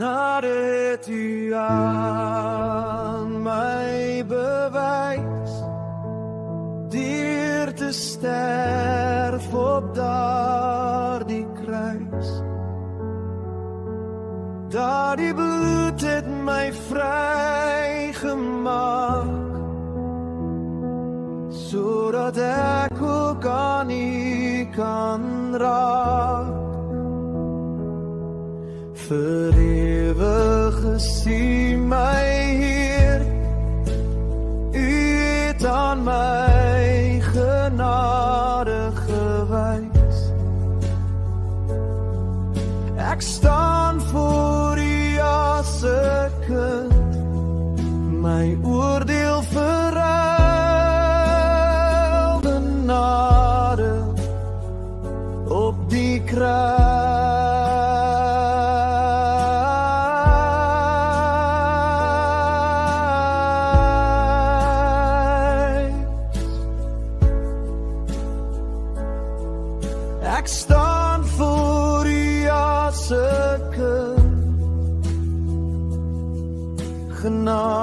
nadat U aan my bewys, deur te sterf op daardie kruis. Daardie bloed het my vrygemaak, sodat ek ook aan U kan raak. Vir ewig is U my Heer, U het aan my genade gewys. Ek staan voor U as 'n kind, my oordeel verruil, genade op die kruis. Ek staan voor U as 'n kind, genade